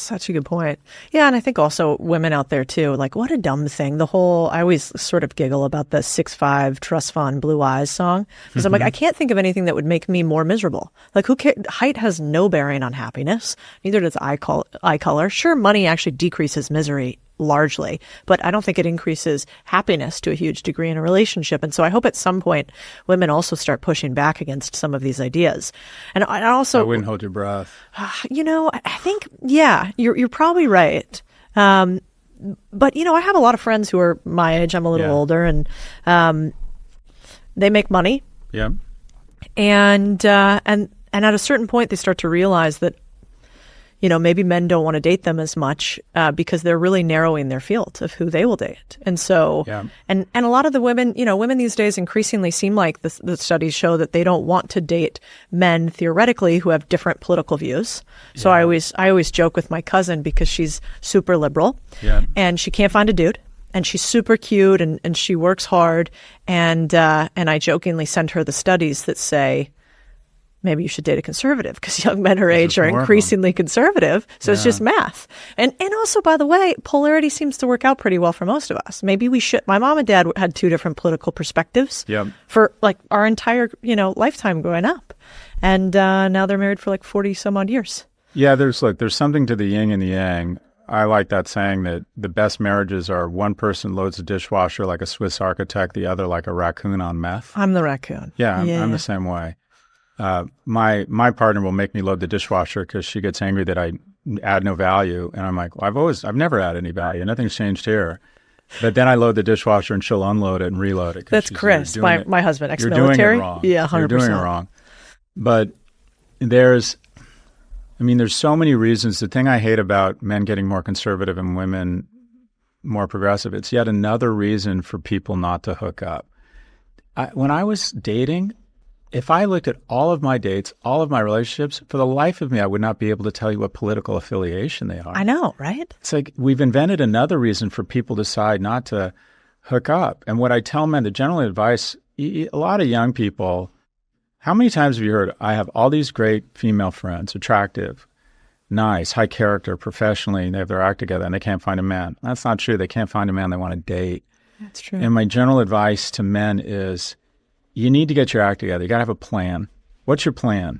such a good point. Yeah, and I think also women out there too, like what a dumb thing. The whole, I always sort of giggle about the 6'5" trust fund blue eyes song. Because I'm like, I can't think of anything that would make me more miserable. Like who cares? Height has no bearing on happiness. Neither does eye color. Sure, money actually decreases misery largely, but I don't think it increases happiness to a huge degree in a relationship. And so I hope at some point women also start pushing back against some of these ideas. And I also, I wouldn't hold your breath. I think, yeah, you're probably right. But I have a lot of friends who are my age. I'm a little older, and they make money. Yeah. And at a certain point, they start to realize that maybe men don't want to date them as much because they're really narrowing their field of who they will date. And so, and a lot of the women, women these days increasingly seem like the studies show that they don't want to date men theoretically who have different political views. So I always joke with my cousin because she's super liberal and she can't find a dude. And she's super cute and she works hard. And I jokingly send her the studies that say, maybe you should date a conservative because young men her age are increasingly conservative. So it's just math. And also, by the way, polarity seems to work out pretty well for most of us. Maybe we should. My mom and dad had two different political perspectives for like our entire, lifetime growing up. And now they're married for like 40 some odd years. Yeah, there's something to the yin and the yang. I like that saying that the best marriages are one person loads the dishwasher like a Swiss architect, the other like a raccoon on meth. I'm the raccoon. Yeah, I'm the same way. My partner will make me load the dishwasher because she gets angry that I add no value. And I'm like, well, I've never added any value. Nothing's changed here. But then I load the dishwasher and she'll unload it and reload it. That's Chris, my husband, ex-military. You're doing it wrong. Yeah, 100%. You're doing it wrong. But there's so many reasons. The thing I hate about men getting more conservative and women more progressive, it's yet another reason for people not to hook up. When I was dating, if I looked at all of my dates, all of my relationships, for the life of me, I would not be able to tell you what political affiliation they are. I know, right? It's like we've invented another reason for people to decide not to hook up. And what I tell men, the general advice, a lot of young people, how many times have you heard, I have all these great female friends, attractive, nice, high character, professionally, they have their act together, and they can't find a man. That's not true. They can't find a man they want to date. That's true. And my general advice to men is, you need to get your act together. You got to have a plan. What's your plan,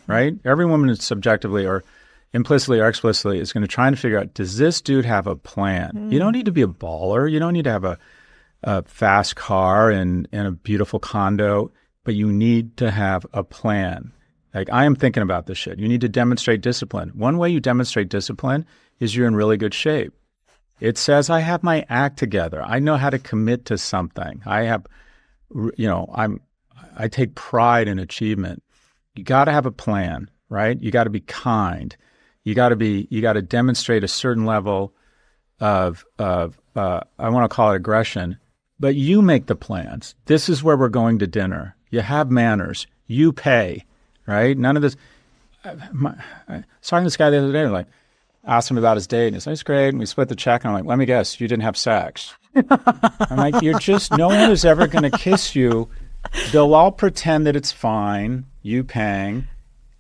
right? Every woman is subjectively or implicitly or explicitly is going to try and figure out, does this dude have a plan? You don't need to be a baller. You don't need to have a fast car and a beautiful condo, but you need to have a plan. Like, I am thinking about this shit. You need to demonstrate discipline. One way you demonstrate discipline is you're in really good shape. It says, I have my act together. I know how to commit to something. I take pride in achievement. You got to have a plan, right? You got to be kind. You got to demonstrate a certain level of I want to call it aggression, but you make the plans. This is where we're going to dinner. You have manners. You pay, right? None of this. I was talking to this guy the other day, like, asked him about his date, and he's like, it's great, and we split the check, and I'm like, let me guess, you didn't have sex. I'm like, no one is ever going to kiss you. They'll all pretend that it's fine, you paying,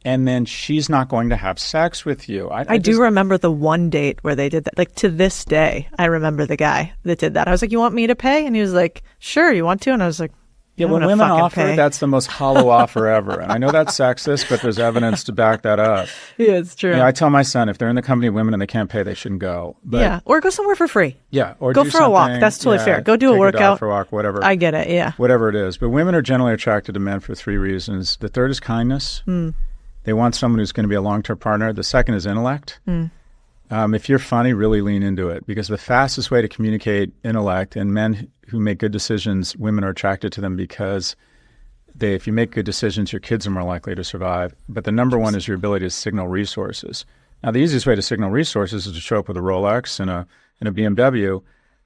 and then she's not going to have sex with you. I do remember the one date where they did that. Like, to this day, I remember the guy that did that. I was like, you want me to pay? And he was like, sure, you want to? And I was like, yeah, when women offer, that's the most hollow offer ever. And I know that's sexist, but there's evidence to back that up. Yeah, it's true. I tell my son, if they're in the company of women and they can't pay, they shouldn't go. But, or go somewhere for free. Yeah, or go for a walk. That's totally fair. Go do a workout. For a walk, whatever. I get it, yeah. Whatever it is. But women are generally attracted to men for three reasons. The third is kindness. They want someone who's going to be a long-term partner. The second is intellect. If you're funny, really lean into it, because the fastest way to communicate intellect, and men who make good decisions, women are attracted to them because if you make good decisions, your kids are more likely to survive. But the number one is your ability to signal resources. Now, the easiest way to signal resources is to show up with a Rolex and a BMW,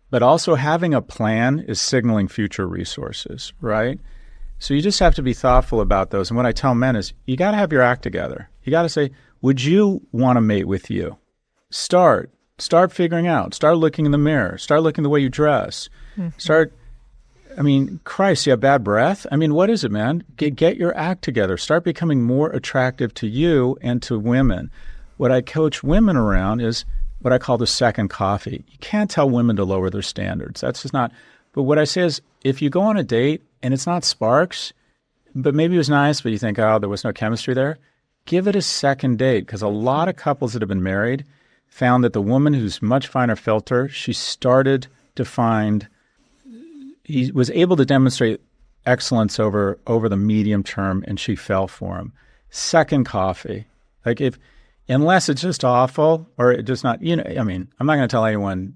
but also having a plan is signaling future resources, right? So you just have to be thoughtful about those. And what I tell men is, you got to have your act together. You got to say, would you want to mate with you? Start figuring out. Start looking in the mirror. Start looking the way you dress. Christ, you have bad breath? What is it, man? Get your act together. Start becoming more attractive to you and to women. What I coach women around is what I call the second coffee. You can't tell women to lower their standards. That's just not. But what I say is, if you go on a date and it's not sparks, but maybe it was nice, but you think, oh, there was no chemistry there, give it a second date. Because a lot of couples that have been married found that the woman who's much finer filter, she started to find, he was able to demonstrate excellence over the medium term, and she fell for him. Second coffee. Like unless it's just awful or it just not, I mean, I'm not going to tell anyone,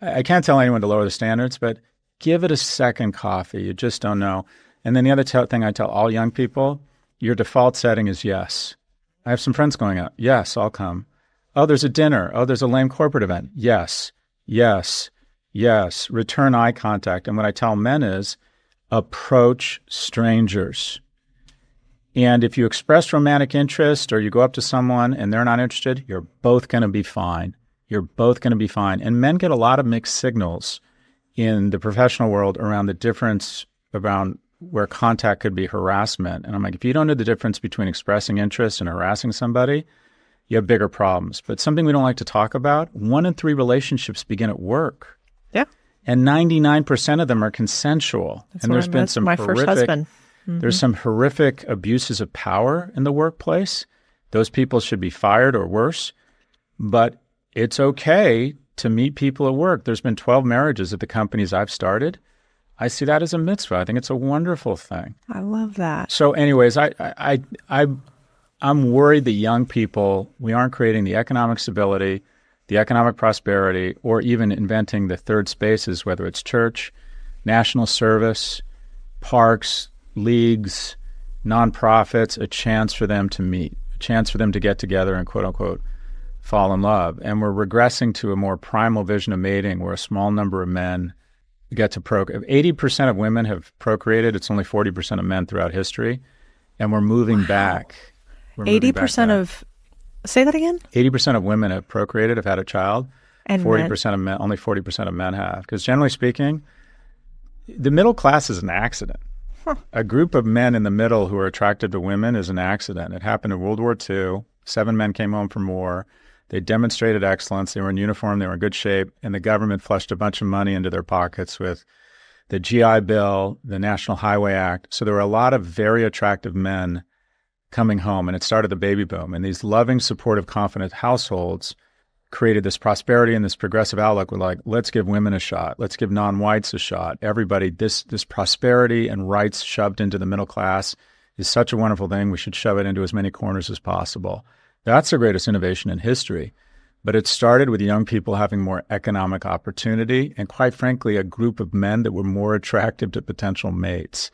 I can't tell anyone to lower the standards, but give it a second coffee. You just don't know. And then the other thing I tell all young people, your default setting is yes. I have some friends going out. Yes, I'll come. Oh, there's a dinner. Oh, there's a lame corporate event. Yes, yes, yes. Return eye contact. And what I tell men is approach strangers. And if you express romantic interest or you go up to someone and they're not interested, you're both going to be fine. You're both going to be fine. And men get a lot of mixed signals in the professional world around the difference around where contact could be harassment. And I'm like, if you don't know the difference between expressing interest and harassing somebody, you have bigger problems. But something we don't like to talk about, 1 in 3 relationships begin at work. Yeah. And 99% of them are consensual. That's and there's been some my first husband. Mm-hmm. There's some horrific abuses of power in the workplace. Those people should be fired or worse. But it's okay to meet people at work. There's been 12 marriages at the companies I've started. I see that as a mitzvah. I think it's a wonderful thing. I love that. So anyways, I'm worried that young people, we aren't creating the economic stability, the economic prosperity, or even inventing the third spaces, whether it's church, national service, parks, leagues, nonprofits, a chance for them to meet, a chance for them to get together and quote unquote fall in love. And we're regressing to a more primal vision of mating where a small number of men get to procreate. 80% of women have procreated. It's only 40% of men throughout history. And we're moving back. 80% of, say that again? 80% of women have procreated, have had a child. And 40% of men, only 40% of men have. Because generally speaking, the middle class is an accident. Huh. A group of men in the middle who are attracted to women is an accident. It happened in World War II. 7 men came home from war. They demonstrated excellence. They were in uniform. They were in good shape. And the government flushed a bunch of money into their pockets with the GI Bill, the National Highway Act. So there were a lot of very attractive men coming home. And it started the baby boom. And these loving, supportive, confident households created this prosperity and this progressive outlook. We're like, let's give women a shot. Let's give non-whites a shot. Everybody, this prosperity and rights shoved into the middle class is such a wonderful thing. We should shove it into as many corners as possible. That's the greatest innovation in history. But it started with young people having more economic opportunity and, quite frankly, a group of men that were more attractive to potential mates.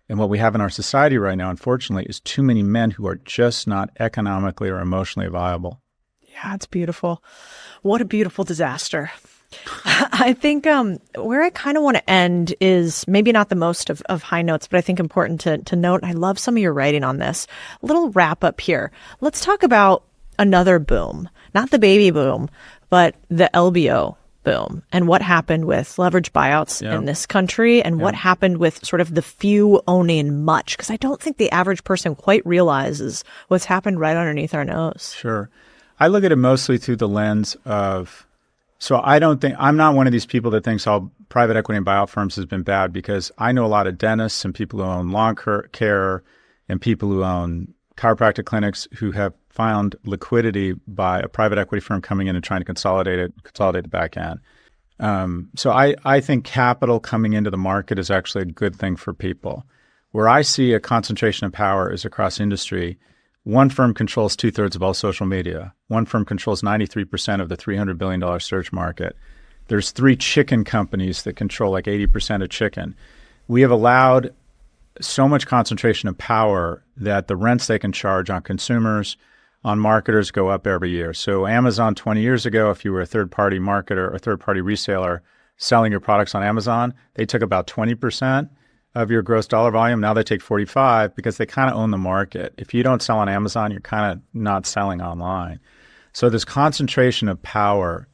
And what we have in our society right now, unfortunately, is too many men who are just not economically or emotionally viable. Yeah, it's beautiful. What a beautiful disaster. I think where I kind of want to end is maybe not the most of high notes, but I think important to note. I love some of your writing on this. A little wrap up here. Let's talk about another boom, not the baby boom, but the LBO boom and what happened with leveraged buyouts in this country and what happened with sort of the few owning much. Because I don't think the average person quite realizes what's happened right underneath our nose. Sure. I look at it mostly through the lens of, so I'm not one of these people that thinks all private equity and buyout firms has been bad, because I know a lot of dentists and people who own lawn care and people who own chiropractic clinics who have found liquidity by a private equity firm coming in and trying to consolidate the back end. So I think capital coming into the market is actually a good thing for people. Where I see a concentration of power is across industry. One firm controls 2/3 of all social media. One firm controls 93% of the $300 billion search market. There's 3 chicken companies that control like 80% of chicken. We have allowed so much concentration of power that the rents they can charge on consumers, on marketers go up every year. So Amazon 20 years ago, if you were a third-party marketer or third-party reseller selling your products on Amazon, they took about 20% of your gross dollar volume. Now they take 45 because they kind of own the market. If you don't sell on Amazon, you're kind of not selling online. So this concentration of power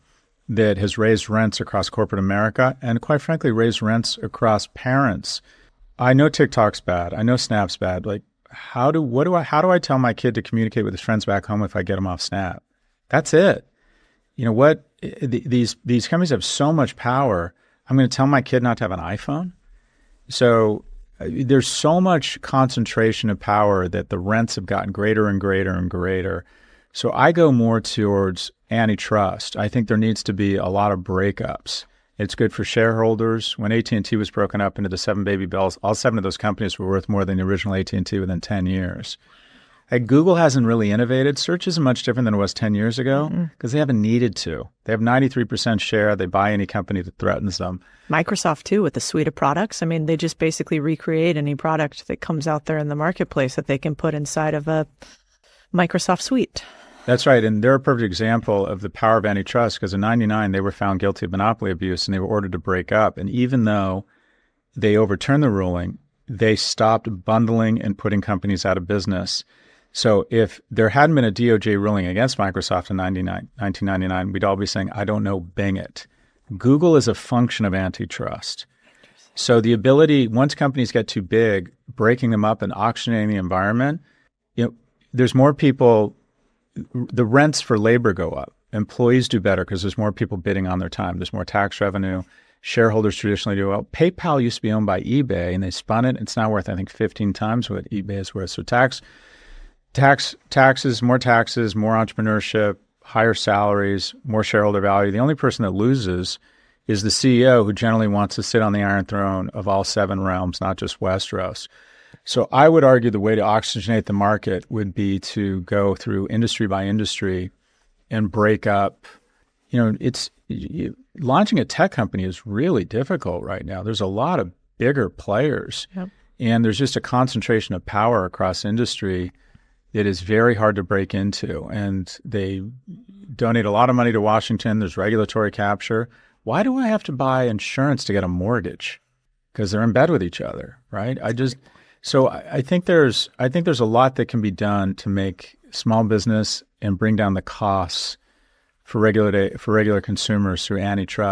that has raised rents across corporate America and, quite frankly, raised rents across parents. I know TikTok's bad. I know Snap's bad. Like, how do I tell my kid to communicate with his friends back home if I get him off Snap? That's it. You know what? These companies have so much power. I'm going to tell my kid not to have an iPhone. So there's so much concentration of power that the rents have gotten greater and greater and greater. So I go more towards antitrust. I think there needs to be a lot of breakups. It's good for shareholders. When AT&T was broken up into the 7 baby bells, all 7 of those companies were worth more than the original AT&T within 10 years. Google hasn't really innovated. Search isn't much different than it was 10 years ago because they haven't needed to. They have 93% share. They buy any company that threatens them. Microsoft, too, with the suite of products. I mean, they just basically recreate any product that comes out there in the marketplace that they can put inside of a Microsoft suite. That's right. And they're a perfect example of the power of antitrust because in 1999, they were found guilty of monopoly abuse and they were ordered to break up. And even though they overturned the ruling, they stopped bundling and putting companies out of business. So if there hadn't been a DOJ ruling against Microsoft in 1999, we'd all be saying, I don't know, bang it. Google is a function of antitrust. So the ability, once companies get too big, breaking them up and auctioning the environment, there's more people, the rents for labor go up. Employees do better because there's more people bidding on their time. There's more tax revenue. Shareholders traditionally do well. PayPal used to be owned by eBay and they spun it. It's now worth, I think, 15 times what eBay is worth. So taxes, more entrepreneurship, higher salaries, more shareholder value. The only person that loses is the CEO, who generally wants to sit on the Iron Throne of all 7 realms, not just Westeros. So I would argue the way to oxygenate the market would be to go through industry by industry and break up. Launching a tech company is really difficult right now. There's a lot of bigger players, and there's just a concentration of power across industry that is very hard to break into. And they donate a lot of money to Washington. There's regulatory capture. Why do I have to buy insurance to get a mortgage? Because they're in bed with each other, right? I think there's a lot that can be done to make small business and bring down the costs for regular consumers through antitrust.